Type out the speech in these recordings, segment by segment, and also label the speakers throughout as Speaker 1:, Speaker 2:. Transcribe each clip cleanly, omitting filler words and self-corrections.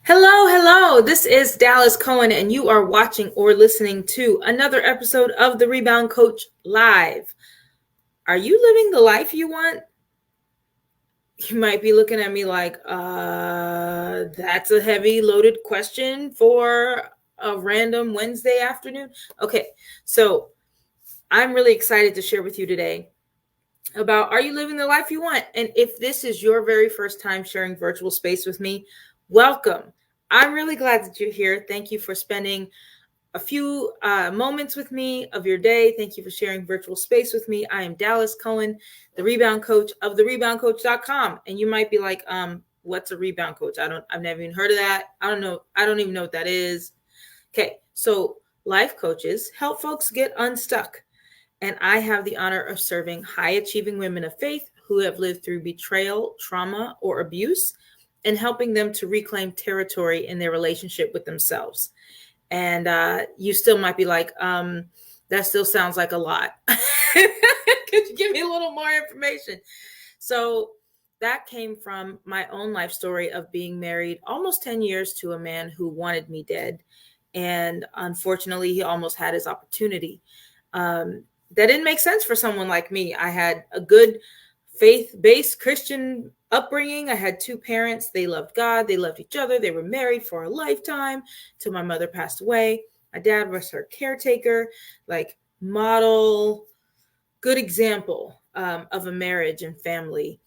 Speaker 1: Hello, hello. This is Dallas Cohen, and you are watching or listening to another episode of The Rebound Coach Live. Are you living the life you want? You might be looking at me like, that's a heavy loaded question for a random Wednesday afternoon. Okay, so I'm really excited to share with you today about are you living the life you want? And if this is your very first time sharing virtual space with me, welcome. I'm really glad that you're here. Thank you for spending a few moments with me of your day. Thank you for sharing virtual space with me. I am Dallas Cohen, the rebound coach of thereboundcoach.com. And you might be like, what's a rebound coach? I've never even heard of that. I don't know. I don't even know what that is. Okay. So life coaches help folks get unstuck. And I have the honor of serving high achieving women of faith who have lived through betrayal, trauma, or abuse, and helping them to reclaim territory in their relationship with themselves. And you still might be like, that still sounds like a lot. Could you give me a little more information? So that came from my own life story of being married almost 10 years to a man who wanted me dead. And unfortunately, he almost had his opportunity. That didn't make sense for someone like me. I had a good faith-based Christian upbringing. I had two parents. They loved God. They loved each other. They were married for a lifetime till my mother passed away. My dad was her caretaker, like model, good example of a marriage and family.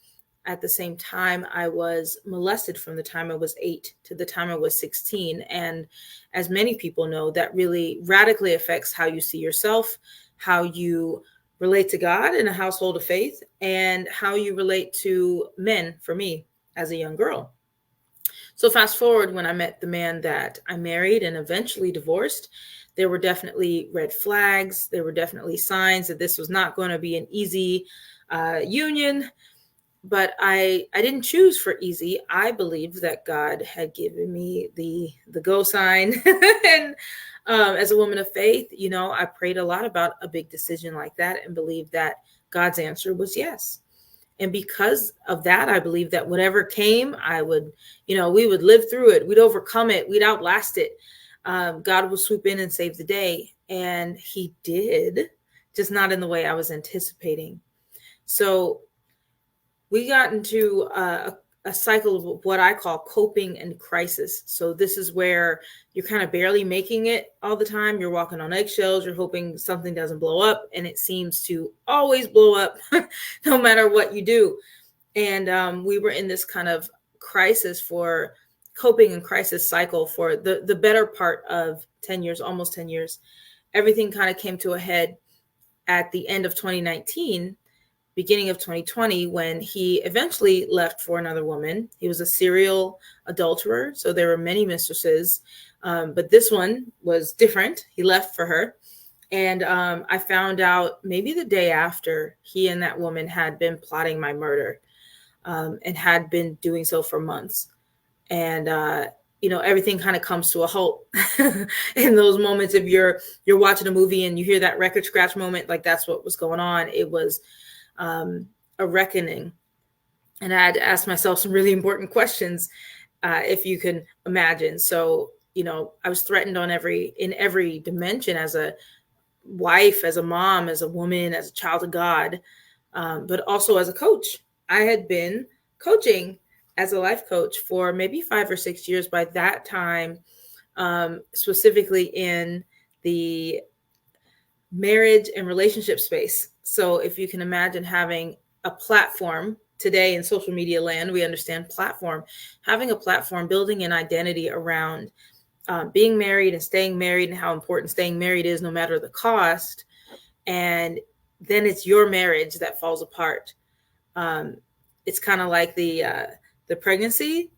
Speaker 1: At the same time, I was molested from the time I was 8 to the time I was 16. And as many people know, that really radically affects how you see yourself, how you relate to God in a household of faith, and how you relate to men, for me, as a young girl. So fast forward, when I met the man that I married and eventually divorced, there were definitely red flags. There were definitely signs that this was not going to be an easy union. But I didn't choose for easy. I believed that God had given me the go sign. And as a woman of faith, I prayed a lot about a big decision like that and believed that God's answer was yes. And because of that, I believe that whatever came, we would live through it. We'd overcome it. We'd outlast it. God would swoop in and save the day. And he did, just not in the way I was anticipating. So we got into a cycle of what I call coping and crisis. So this is where you're kind of barely making it all the time. You're walking on eggshells. You're hoping something doesn't blow up. And it seems to always blow up no matter what you do. And we were in this kind of crisis for coping and crisis cycle for the better part of 10 years, almost 10 years. Everything kind of came to a head at the end of 2019. Beginning of 2020, when he eventually left for another woman. He was a serial adulterer, so there were many mistresses, but this one was different. He left for her. And I found out maybe the day after, he and that woman had been plotting my murder, and had been doing so for months. And everything kind of comes to a halt in those moments. If you're watching a movie and you hear that record scratch moment, like that's what was going on. It was a reckoning. And I had to ask myself some really important questions, if you can imagine. So, I was threatened in every dimension, as a wife, as a mom, as a woman, as a child of God, but also as a coach. I had been coaching as a life coach for maybe 5 or 6 years by that time, specifically in the marriage and relationship space. So if you can imagine having a platform today in social media land, we understand platform, having a platform, building an identity around being married and staying married and how important staying married is no matter the cost. And then it's your marriage that falls apart. It's kind of like the pregnancy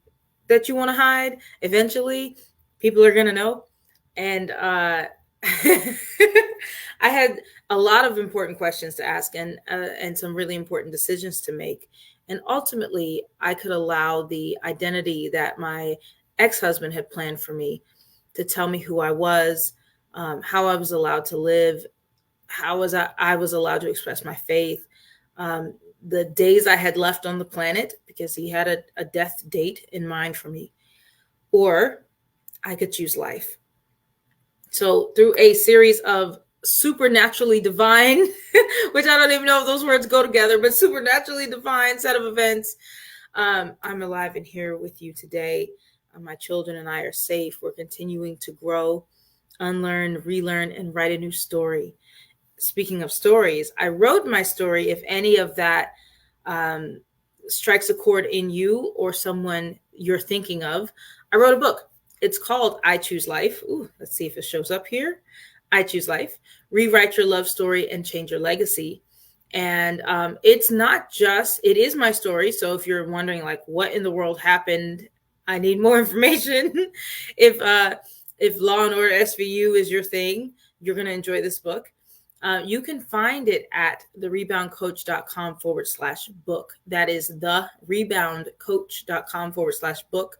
Speaker 1: that you want to hide. Eventually, people are going to know. And I had a lot of important questions to ask and some really important decisions to make. And ultimately, I could allow the identity that my ex-husband had planned for me to tell me who I was, how I was allowed to live, how I was allowed to express my faith, the days I had left on the planet, because he had a death date in mind for me. or I could choose life. So through a series of supernaturally divine, which I don't even know if those words go together, but supernaturally divine set of events, I'm alive and here with you today. My children and I are safe. We're continuing to grow, unlearn, relearn, and write a new story. Speaking of stories, I wrote my story. If any of that strikes a chord in you or someone you're thinking of, I wrote a book. It's called I Choose Life. Ooh, let's see if it shows up here. I Choose Life. Rewrite your love story and change your legacy. And it's not just, it is my story. So if you're wondering like what in the world happened, I need more information. If Law and Order SVU is your thing, you're going to enjoy this book. You can find it at thereboundcoach.com/book. That is thereboundcoach.com/book.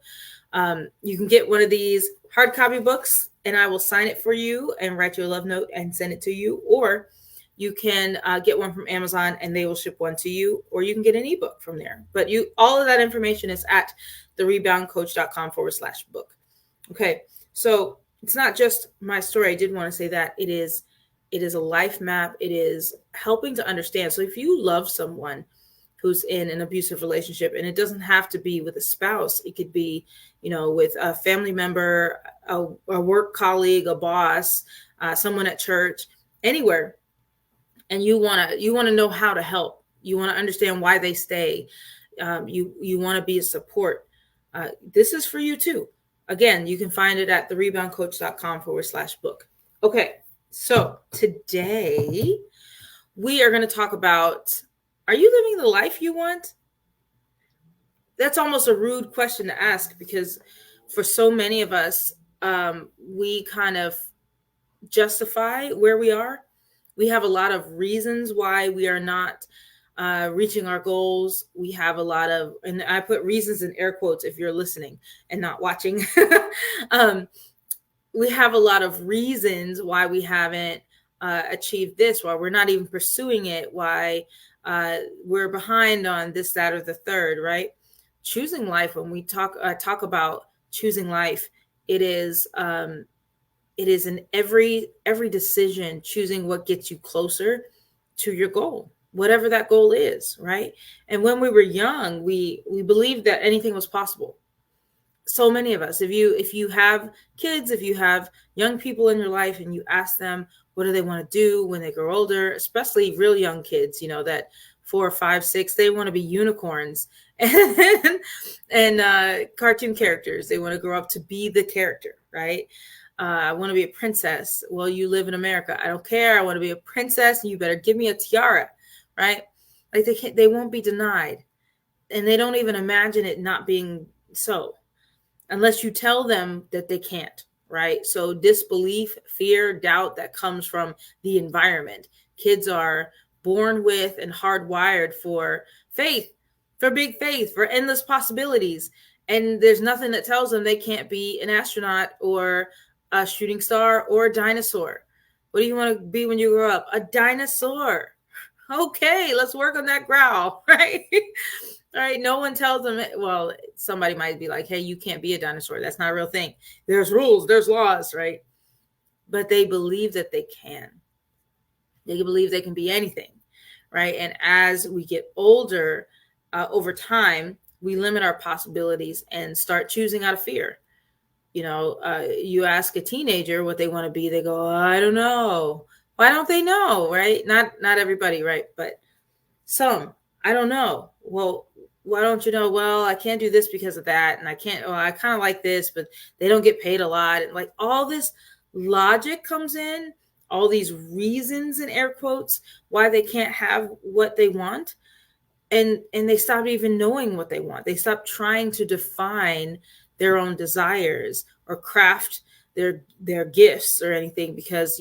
Speaker 1: You can get one of these hard copy books and I will sign it for you and write you a love note and send it to you. Or you can get one from Amazon and they will ship one to you, or you can get an ebook from there. But all of that information is at thereboundcoach.com/book. Okay. So it's not just my story. I did want to say that it is a life map. It is helping to understand. So if you love someone who's in an abusive relationship, and it doesn't have to be with a spouse, it could be, with a family member, a work colleague, a boss, someone at church, anywhere. And you want to know how to help. You want to understand why they stay. You want to be a support. This is for you too. Again, you can find it at thereboundcoach.com/book. Okay. So today we are going to talk about, are you living the life you want? That's almost a rude question to ask because for so many of us, we kind of justify where we are. We have a lot of reasons why we are not reaching our goals. We have a lot of, and I put reasons in air quotes if you're listening and not watching. We have a lot of reasons why we haven't achieved this, why we're not even pursuing it, why we're behind on this, that, or the third, right? Choosing life, when we talk about choosing life, it is in every decision, choosing what gets you closer to your goal, whatever that goal is, right? And when we were young, we believed that anything was possible. So many of us, if you have kids, if you have young people in your life and you ask them, what do they want to do when they grow older, especially real young kids, that 4, 5, 6, they want to be unicorns and cartoon characters. They want to grow up to be the character, right? I want to be a princess. Well, you live in America. I don't care. I want to be a princess and you better give me a tiara, right? Like they won't be denied. And they don't even imagine it not being so, unless you tell them that they can't, right? So disbelief, fear, doubt that comes from the environment. Kids are born with and hardwired for faith, for big faith, for endless possibilities. And there's nothing that tells them they can't be an astronaut or a shooting star or a dinosaur. What do you want to be when you grow up? A dinosaur. Okay, let's work on that growl, right? All right, no one tells them, well, somebody might be like, hey, you can't be a dinosaur. That's not a real thing. There's rules, there's laws, right? But they believe that they can. They believe they can be anything, right? And as we get older, over time, we limit our possibilities and start choosing out of fear. You ask a teenager what they want to be, they go, I don't know. Why don't they know, right? Not everybody, right? But some, I don't know. Well, why don't you know? Well, I can't do this because of that. And I can't, I kind of like this, but they don't get paid a lot. And like all this logic comes in, all these reasons in air quotes, why they can't have what they want. And they stop even knowing what they want. They stop trying to define their own desires or craft their gifts or anything, because,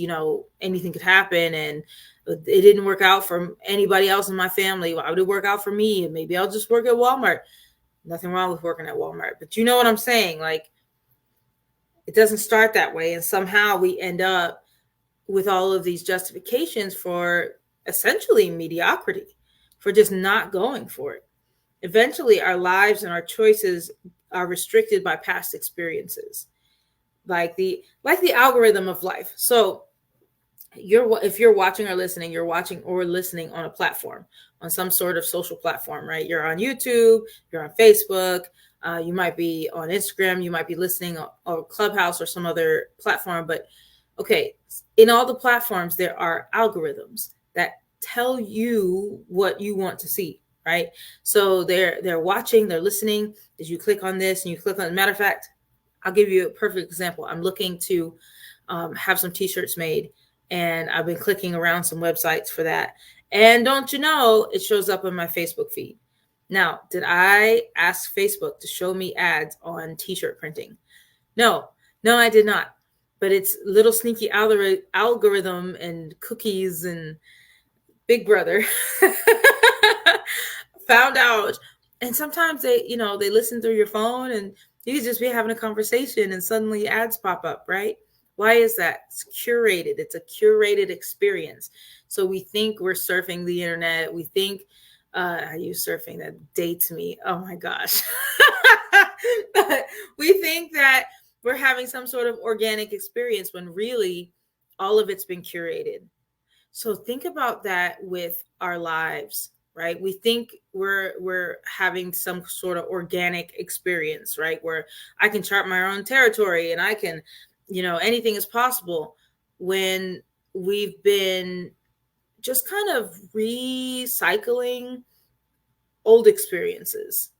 Speaker 1: anything could happen and it didn't work out for anybody else in my family. Why would it work out for me? And maybe I'll just work at Walmart. Nothing wrong with working at Walmart, but you know what I'm saying? Like, it doesn't start that way. And somehow we end up with all of these justifications for essentially mediocrity, for just not going for it. Eventually our lives and our choices are restricted by past experiences, like the algorithm of life. So if you're watching or listening, you're watching or listening on a platform, on some sort of social platform, right? You're on YouTube, you're on Facebook, you might be on Instagram, you might be listening on Clubhouse or some other platform. But okay, in all the platforms, there are algorithms that tell you what you want to see, right? So they're watching, they're listening. Did you click on this and you click on? Matter of fact, I'll give you a perfect example. I'm looking to have some t-shirts made, and I've been clicking around some websites for that. And don't you know, it shows up on my Facebook feed. Now, did I ask Facebook to show me ads on t-shirt printing? No, I did not. But it's little sneaky algorithm and cookies and Big Brother found out. And sometimes they listen through your phone, and you could just be having a conversation and suddenly ads pop up, right? Why is that? It's curated. It's a curated experience. So we think we're surfing the internet. We think, I use surfing, that dates me. Oh my gosh. We think that we're having some sort of organic experience when really all of it's been curated. So think about that with our lives, right? We think we're having some sort of organic experience, right? Where I can chart my own territory and I can, anything is possible, when we've been just kind of recycling old experiences,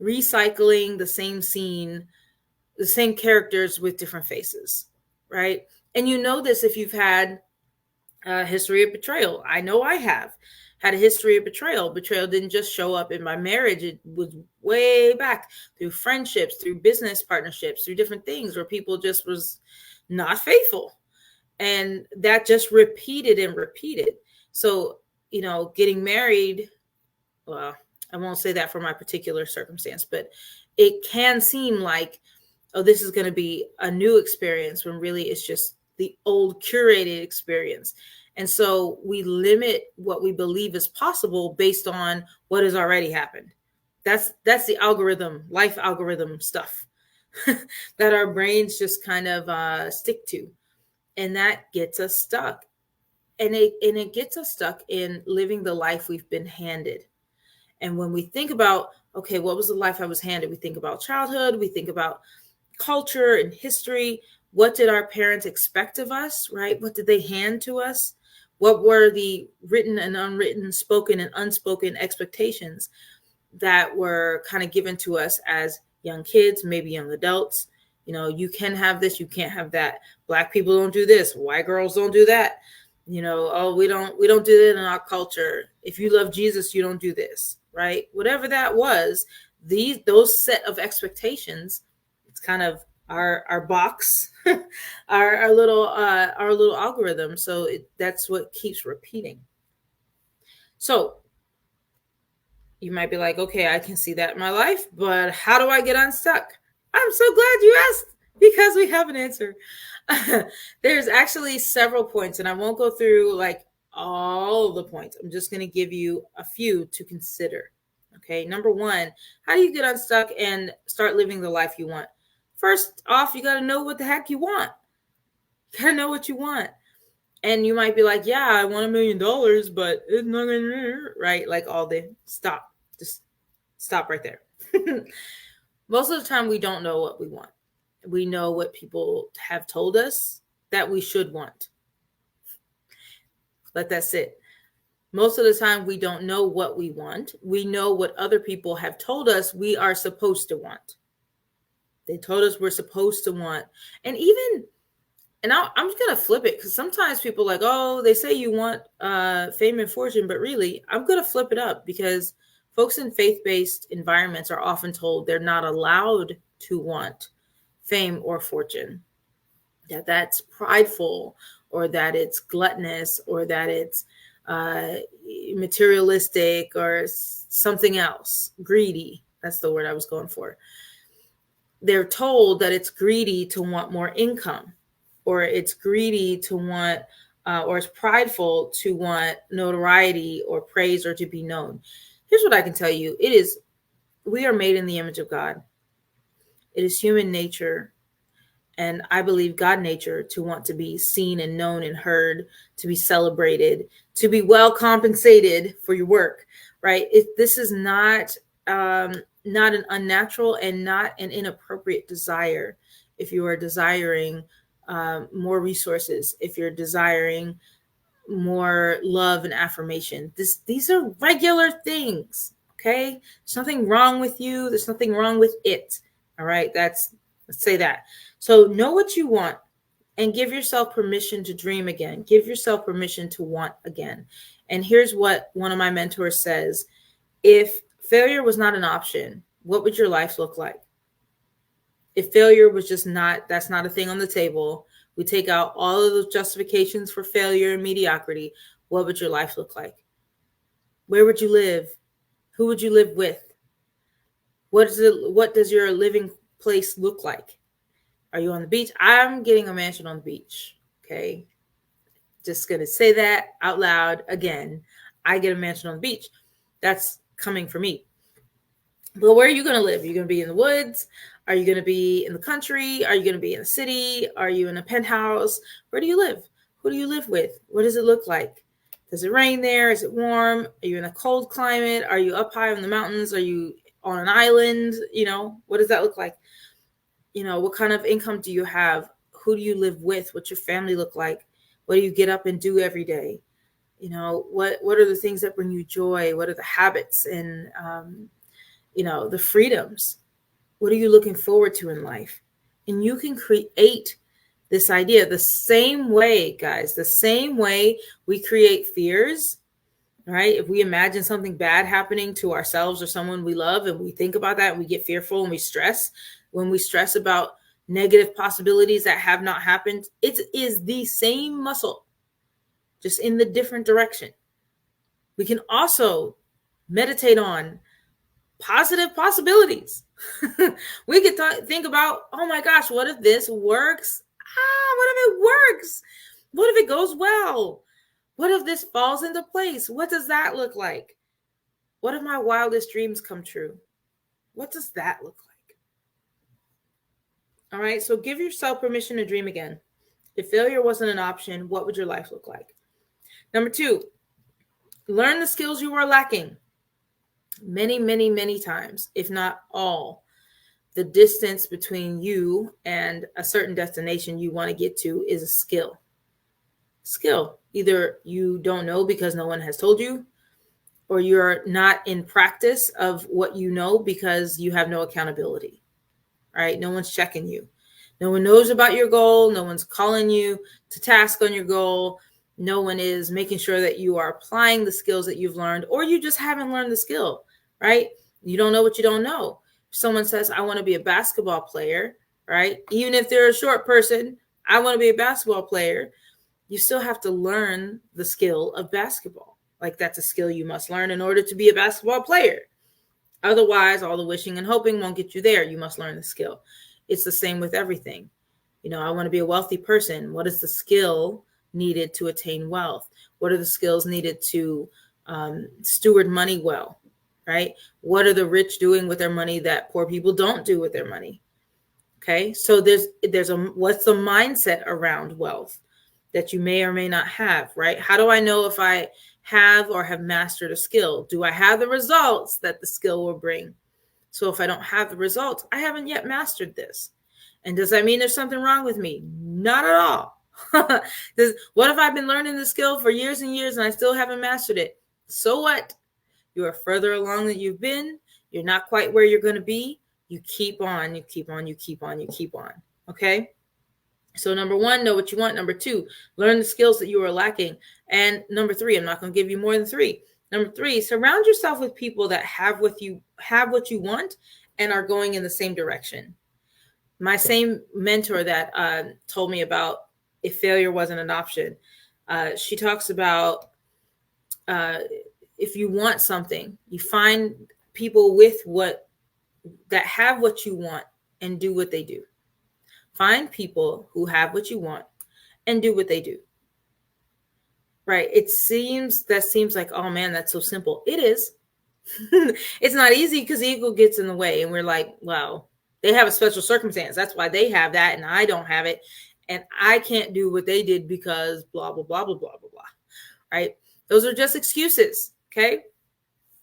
Speaker 1: recycling the same scene, the same characters with different faces, right? And you know this if you've had a history of betrayal. I know I have had a history of betrayal. Betrayal didn't just show up in my marriage. It was way back through friendships, through business partnerships, through different things where people just was not faithful. And that just repeated and repeated. So, getting married, well, I won't say that for my particular circumstance, but it can seem like, oh, this is going to be a new experience, when really it's just the old curated experience. And so we limit what we believe is possible based on what has already happened. That's the algorithm, life algorithm stuff that our brains just kind of stick to. And that gets us stuck. And it gets us stuck in living the life we've been handed. And when we think about, okay, what was the life I was handed? We think about childhood, we think about culture and history. What did our parents expect of us, right? What did they hand to us? What were the written and unwritten, spoken and unspoken expectations that were kind of given to us as young kids, maybe young adults? You can have this, you can't have that. Black people don't do this, white girls don't do that. Oh, we don't do that in our culture. If you love Jesus, you don't do this, right? Whatever that was, those set of expectations, it's kind of our box, our little algorithm. So that's what keeps repeating. So you might be like, okay, I can see that in my life, but how do I get unstuck? I'm so glad you asked, because we have an answer. There's actually several points, and I won't go through like all of the points. I'm just going to give you a few to consider. Okay. Number one, how do you get unstuck and start living the life you want? First off, you got to know what the heck you want. You got to know what you want. And you might be like, yeah, I want $1 million, but it's not going to, right? Like all day. Stop. Just stop right there. Most of the time, we don't know what we want. We know what people have told us that we should want. Let that sit. Most of the time, we don't know what we want. We know what other people have told us we are supposed to want. They told us we're supposed to want. And I'm just going to flip it, because sometimes people are like, oh, they say you want fame and fortune, but really, I'm going to flip it up, because folks in faith-based environments are often told they're not allowed to want fame or fortune, that's prideful, or that it's gluttonous, or that it's materialistic, or something else, greedy. That's the word I was going for. They're told that it's greedy to want more income, or it's greedy to want, or it's prideful to want notoriety or praise or to be known. Here's what I can tell you. We are made in the image of God. It is human nature, and I believe God nature, to want to be seen and known and heard, to be celebrated, to be well compensated for your work, right? This is not an unnatural and not an inappropriate desire. If you are desiring more resources, if you're desiring more love and affirmation, these are regular things. Okay, there's nothing wrong with you. There's nothing wrong with it. All right, let's say that. So know what you want and give yourself permission to dream again. Give yourself permission to want again. And here's what one of my mentors says: if failure was not an option, what would your life look like? If failure was just that's not a thing on the table, we take out all of those justifications for failure and mediocrity, what would your life look like? Where would you live? Who would you live with? What does your living place look like? Are you on the beach? I'm getting a mansion on the beach. Okay. Just going to say that out loud again. I get a mansion on the beach. That's coming for me. But where are you going to live? Are you going to be in the woods? Are you going to be in the country? Are you going to be in a city? Are you in a penthouse? Where do you live? Who do you live with? What does it look like? Does it rain there? Is it warm? Are you in a cold climate? Are you up high in the mountains? Are you on an island? What does that look like? What kind of income do you have? Who do you live with? What's your family look like? What do you get up and do every day? What are the things that bring you joy? What are the habits and, the freedoms? What are you looking forward to in life? And you can create this idea the same way, guys, the same way we create fears, right? If we imagine something bad happening to ourselves or someone we love, and we think about that and we get fearful and we stress, when we stress about negative possibilities that have not happened, it is the same muscle, just in the different direction. We can also meditate on positive possibilities. We could think about, oh my gosh, what if this works? What if it works? What if it goes well? What if this falls into place? What does that look like? What if my wildest dreams come true? What does that look like? All right, so give yourself permission to dream again. If failure wasn't an option, what would your life look like? Number 2, learn the skills you were lacking. Many, many, many times, if not all, the distance between you and a certain destination you want to get to is a skill. Either you don't know because no one has told you, or you're not in practice of what you know because you have no accountability, right? No one's checking you. No one knows about your goal. No one's calling you to task on your goal. No one is making sure that you are applying the skills that you've learned, or you just haven't learned the skill, right? You don't know what you don't know. If someone says, I want to be a basketball player, right? Even if they're a short person, I want to be a basketball player. You still have to learn the skill of basketball. Like, that's a skill you must learn in order to be a basketball player. Otherwise, all the wishing and hoping won't get you there. You must learn the skill. It's the same with everything. I want to be a wealthy person. What is the skill needed to attain wealth? What are the skills needed to steward money well, right? What are the rich doing with their money that poor people don't do with their money? Okay, so what's the mindset around wealth that you may or may not have, right? How do I know if I have or have mastered a skill? Do I have the results that the skill will bring? So if I don't have the results, I haven't yet mastered this. And does that mean there's something wrong with me? Not at all. What if I've been learning the skill for years and years and I still haven't mastered it? So what? You are further along than you've been. You're not quite where you're going to be. You keep on, you keep on, you keep on, you keep on. Okay? So number 1, know what you want. Number 2, learn the skills that you are lacking. And number 3, I'm not going to give you more than 3. Number 3, surround yourself with people that have what you want and are going in the same direction. My same mentor that told me about if failure wasn't an option, she talks about if you want something, you find people that have what you want and do what they do. Find people who have what you want and do what they do. Right? It seems like, oh man, that's so simple. It is. It's not easy because ego gets in the way and we're like, wow, They have a special circumstance. That's why they have that and I don't have it. And I can't do what they did because blah, blah, blah, blah, blah, blah, blah. Right? Those are just excuses. Okay?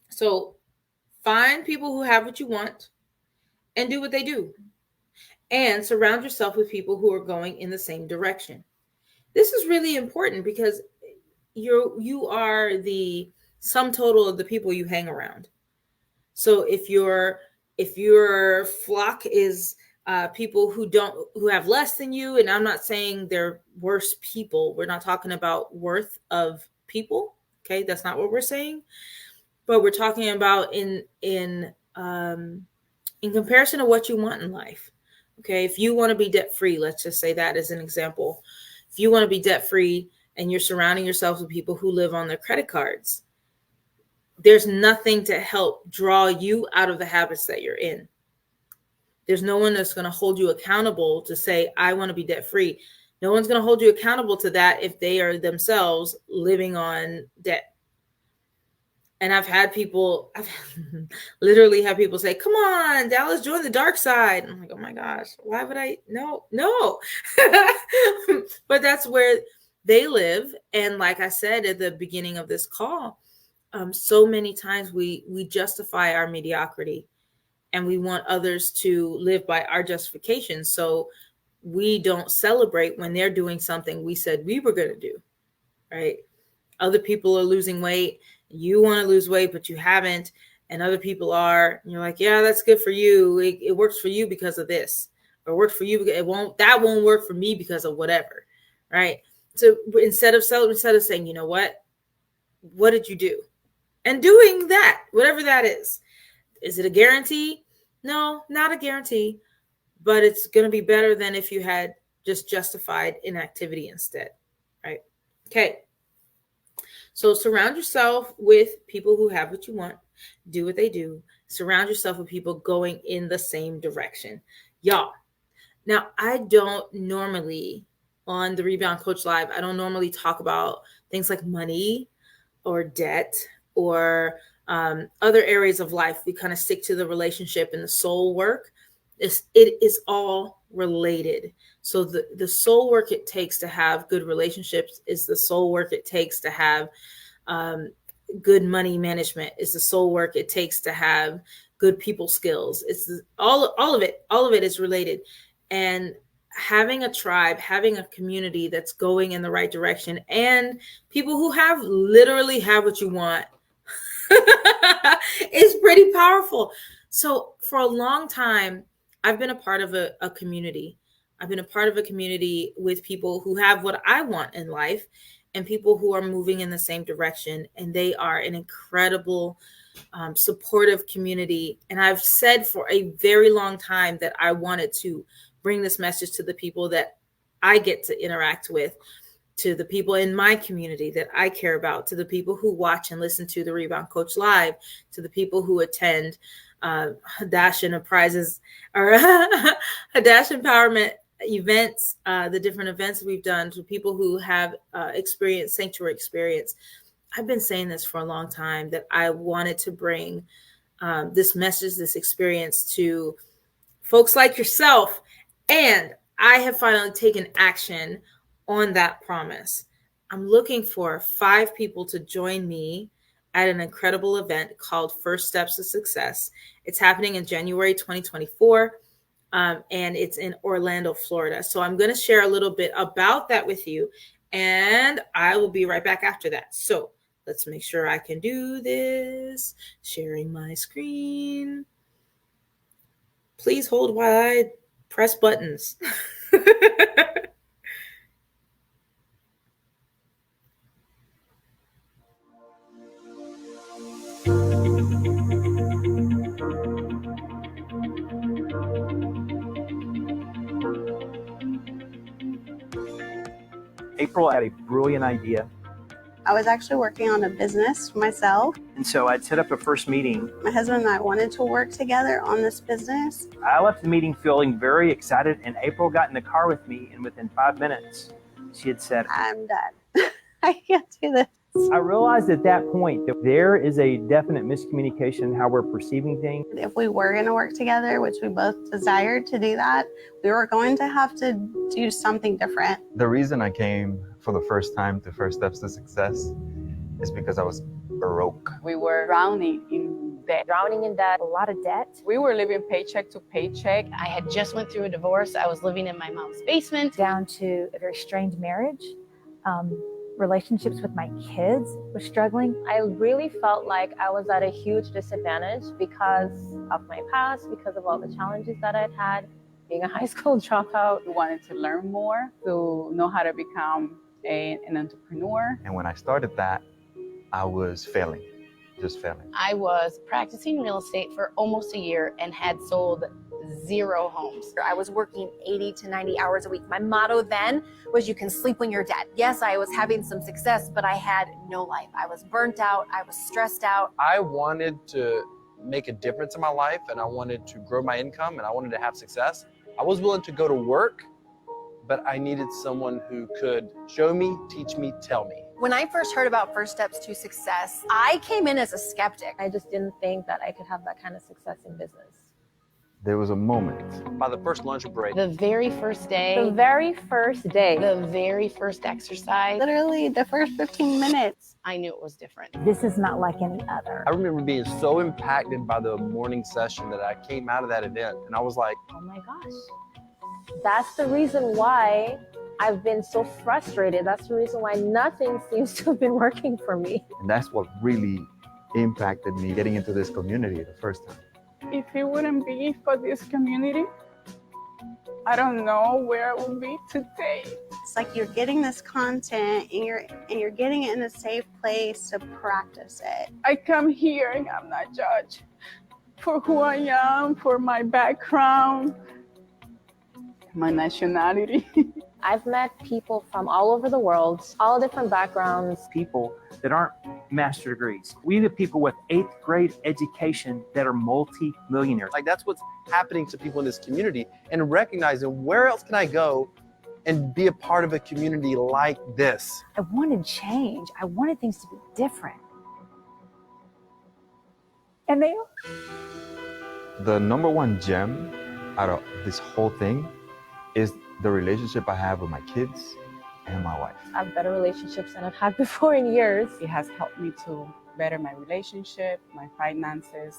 Speaker 1: So find people who have what you want and do what they do. And surround yourself with people who are going in the same direction. This is really important because you are the sum total of the people you hang around. So if your flock is people who have less than you, and I'm not saying they're worse people. We're not talking about worth of people. Okay, that's not what we're saying. But we're talking about in comparison to what you want in life. Okay, if you want to be debt free, let's just say that as an example. If you want to be debt free and you're surrounding yourself with people who live on their credit cards, there's nothing to help draw you out of the habits that you're in. There's no one that's going to hold you accountable to say, I want to be debt free. No one's going to hold you accountable to that if they are themselves living on debt. And I've literally had people say, come on, Dallas, join the dark side. I'm like, oh my gosh, why would I? No. But that's where they live. And like I said at the beginning of this call, so many times we justify our mediocrity and we want others to live by our justification. So we don't celebrate when they're doing something we said we were going to do, right? Other people are losing weight. You want to lose weight, but you haven't. And other people are. And you're like, yeah, that's good for you. It works for you because of this. Or it works for you. That won't work for me because of whatever, right? So instead of saying, you know what did you do? And doing that, whatever that is. Is it a guarantee? No, not a guarantee. But it's going to be better than if you had just justified inactivity instead, right? Okay. So surround yourself with people who have what you want, do what they do. Surround yourself with people going in the same direction. Y'all, now I don't normally, on the Rebound Coach Live, I don't normally talk about things like money or debt or other areas of life. We kind of stick to the relationship and the soul work. It is all related. So the soul work it takes to have good relationships is the soul work it takes to have good money management, is the soul work it takes to have good people skills. It's all of it is related. And having a tribe, having a community that's going in the right direction, and people who literally have what you want is pretty powerful. So for a long time, I've been a part of a community. I've been a part of a community with people who have what I want in life and people who are moving in the same direction. And they are an incredible, supportive community. And I've said for a very long time that I wanted to bring this message to the people that I get to interact with, to the people in my community that I care about, to the people who watch and listen to the Rebound Coach Live, to the people who attend Dash and prizes or Dash Empowerment events, the different events we've done, to people who have experienced sanctuary experience. I've been saying this for a long time that I wanted to bring this message, this experience to folks like yourself. And I have finally taken action on that promise. I'm looking for 5 people to join me at an incredible event called First Steps to Success. It's happening in January 2024, and it's in Orlando, Florida. So I'm going to share a little bit about that with you, and I will be right back after that. So let's make sure I can do this. Sharing my screen. Please hold while I press buttons.
Speaker 2: April had a brilliant idea.
Speaker 3: I was actually working on a business for myself.
Speaker 2: And so I'd set up a first meeting.
Speaker 3: My husband and I wanted to work together on this business.
Speaker 2: I left the meeting feeling very excited, and April got in the car with me, and within 5 minutes, she had said,
Speaker 3: I'm done. I can't do this.
Speaker 2: I realized at that point that there is a definite miscommunication in how we're perceiving things.
Speaker 3: If we were going to work together, which we both desired to do that, we were going to have to do something different.
Speaker 4: The reason I came for the first time to First Steps to Success is because I was broke.
Speaker 5: We were drowning in debt.
Speaker 6: A lot of debt.
Speaker 5: We were living paycheck to paycheck.
Speaker 7: I had just went through a divorce. I was living in my mom's basement.
Speaker 6: Down to a very strained marriage. Relationships with my kids were struggling.
Speaker 8: I really felt like I was at a huge disadvantage because of my past, because of all the challenges that I'd had, being a high school dropout.
Speaker 5: We wanted to learn more, to know how to become an entrepreneur.
Speaker 4: And when I started that, I was failing, just failing.
Speaker 7: I was practicing real estate for almost a year and had sold 0 homes.
Speaker 9: I was working 80 to 90 hours a week. My motto then was you can sleep when you're dead. Yes, I was having some success, but I had no life. I was burnt out. I was stressed out.
Speaker 10: I wanted to make a difference in my life, and I wanted to grow my income, and I wanted to have success. I was willing to go to work, but I needed someone who could show me, teach me, tell me.
Speaker 9: When I first heard about First Steps to Success, I came in as a skeptic.
Speaker 8: I just didn't think that I could have that kind of success in business.
Speaker 4: There was a moment.
Speaker 10: By the first lunch break,
Speaker 7: The very first day,
Speaker 8: The very first day,
Speaker 7: the very first exercise,
Speaker 3: Literally the first 15 minutes.
Speaker 7: I knew it was different.
Speaker 6: This is not like any other.
Speaker 10: I remember being so impacted by the morning session that I came out of that event and I was like,
Speaker 8: oh my gosh. That's the reason why I've been so frustrated. That's the reason why nothing seems to have been working for me.
Speaker 4: And that's what really impacted me getting into this community the first time.
Speaker 5: If it wouldn't be for this community, I don't know where I would be today.
Speaker 3: It's like you're getting this content and you're getting it in a safe place to practice it.
Speaker 5: I come here and I'm not judged for who I am, for my background, my nationality.
Speaker 8: I've met people from all over the world, all different backgrounds.
Speaker 2: People that aren't master degrees. We have people with 8th grade education that are multi-millionaires.
Speaker 10: like that's what's happening to people in this community, and recognizing where else can I go and be a part of a community like this.
Speaker 6: I wanted change. I wanted things to be different. And they are.
Speaker 4: The number one gem out of this whole thing is the relationship I have with my kids and my wife.
Speaker 8: I have better relationships than I've had before in years.
Speaker 5: It has helped me to better my relationship, my finances,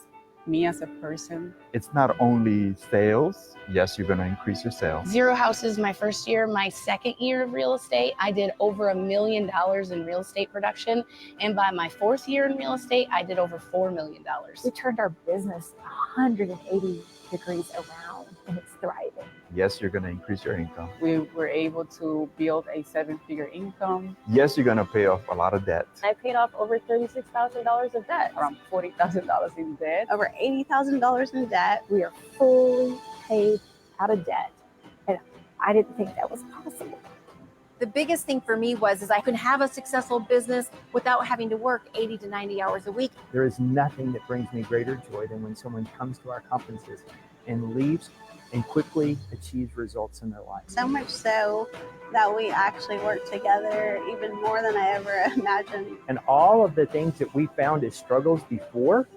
Speaker 5: me as a person.
Speaker 4: It's not only sales. Yes, you're going to increase your sales.
Speaker 7: 0 houses my first year. My second year of real estate, I did over $1 million in real estate production. And by my 4th year in real estate, I did over $4 million.
Speaker 6: We turned our business 180 degrees around, and it's thriving.
Speaker 4: Yes, you're going to increase your income.
Speaker 5: We were able to build a 7-figure income,
Speaker 4: Yes, you're going to pay off a lot of debt.
Speaker 8: I paid off over $36,000 of debt.
Speaker 5: around $40,000 in debt.
Speaker 3: Over $80,000 in debt.
Speaker 6: We are fully paid out of debt, and I didn't think that was possible.
Speaker 9: The biggest thing for me was I could have a successful business without having to work 80 to 90 hours a week.
Speaker 2: There is nothing that brings me greater joy than when someone comes to our conferences and leaves and quickly achieves results in their life.
Speaker 3: So much so that we actually work together even more than I ever imagined.
Speaker 2: And all of the things that we found as struggles before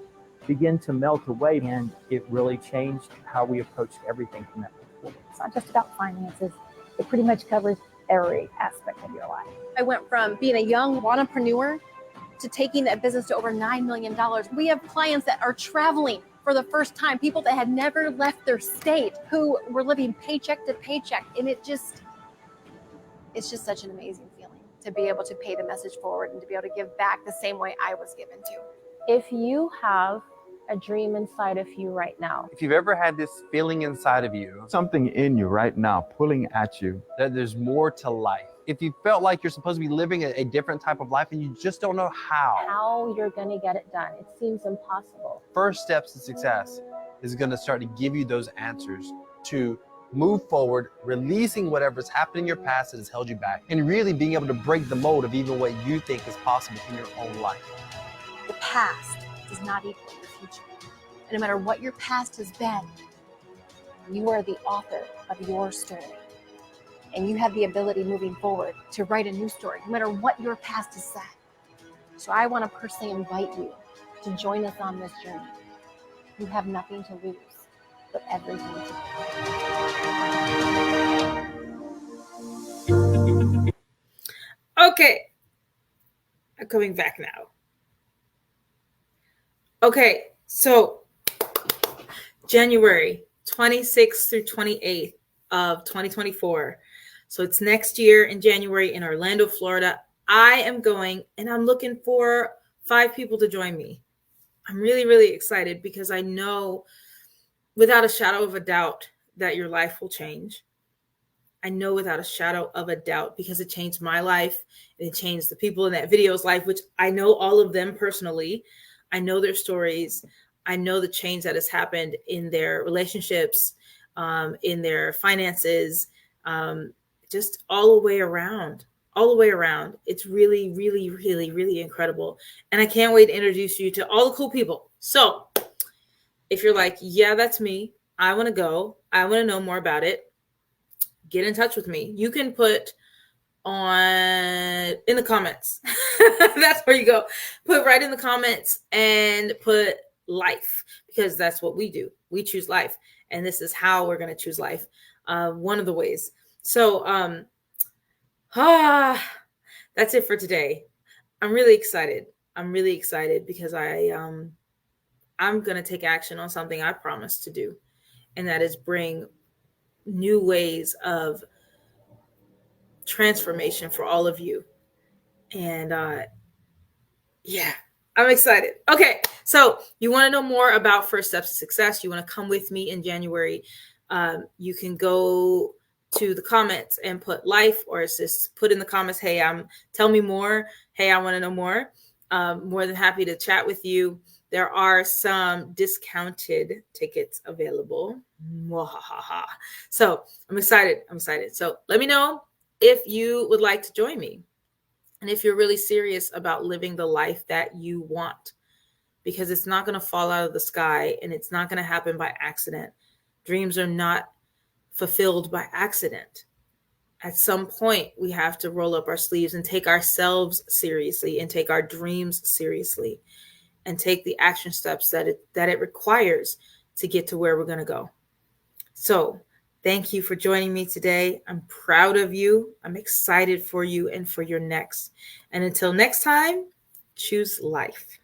Speaker 2: begin to melt away, and it really changed how we approached everything from that point forward.
Speaker 6: It's not just about finances. It pretty much covers every aspect of your life.
Speaker 9: I went from being a young entrepreneur to taking that business to over $9 million. We have clients that are traveling for the first time, people that had never left their state, who were living paycheck to paycheck. And it's just such an amazing feeling to be able to pay the message forward and to be able to give back the same way I was given to.
Speaker 8: If you have a dream inside of you right now,
Speaker 10: If you've ever had this feeling inside of you
Speaker 4: Something in you right now pulling at you.
Speaker 10: that there's more to life, if you felt like you're supposed to be living a different type of life and you just don't know
Speaker 8: how you're going to get it done, it seems impossible.
Speaker 10: First Steps to Success is going to start to give you those answers to move forward, releasing whatever's happened in your past that has held you back, and really being able to break the mold of even what you think is possible in your own life.
Speaker 9: The past does not equal your future. And no matter what your past has been, you are the author of your story. And you have the ability moving forward to write a new story, no matter what your past has said. So I want to personally invite you to join us on this journey. You have nothing to lose, but everything to gain.
Speaker 1: Okay. I'm coming back now. Okay, so January 26th through 28th of 2024. So it's next year in January in Orlando, Florida. I am going, and I'm looking for 5 people to join me. I'm really, really excited because I know without a shadow of a doubt that your life will change. I know without a shadow of a doubt because it changed my life. And it changed the people in that video's life, which I know all of them personally. I know their stories. I know the change that has happened in their relationships, in their finances, just all the way around. All the way around. It's really, really, really, really incredible. And I can't wait to introduce you to all the cool people. So if you're like, yeah, that's me. I want to go. I want to know more about it. Get in touch with me. You can put in the comments. That's where you go. Put right in the comments and put life, because that's what we do. We choose life. And this is how we're going to choose life. One of the ways. So, that's it for today. I'm really excited. I'm really excited because I'm going to take action on something I promised to do. And that is bring new ways of transformation for all of you. And yeah, I'm excited. Okay, so you want to know more about First Steps to Success? You want to come with me in January? You can go to the comments and put life, or it's just put in the comments, hey, tell me more. Hey, I want to know more. More than happy to chat with you. There are some discounted tickets available. So I'm excited. So let me know if you would like to join me. And if you're really serious about living the life that you want, because it's not going to fall out of the sky and it's not going to happen by accident. Dreams are not fulfilled by accident. At some point, we have to roll up our sleeves and take ourselves seriously and take our dreams seriously and take the action steps that it requires to get to where we're going to go. So thank you for joining me today. I'm proud of you. I'm excited for you and for your next. And until next time, choose life.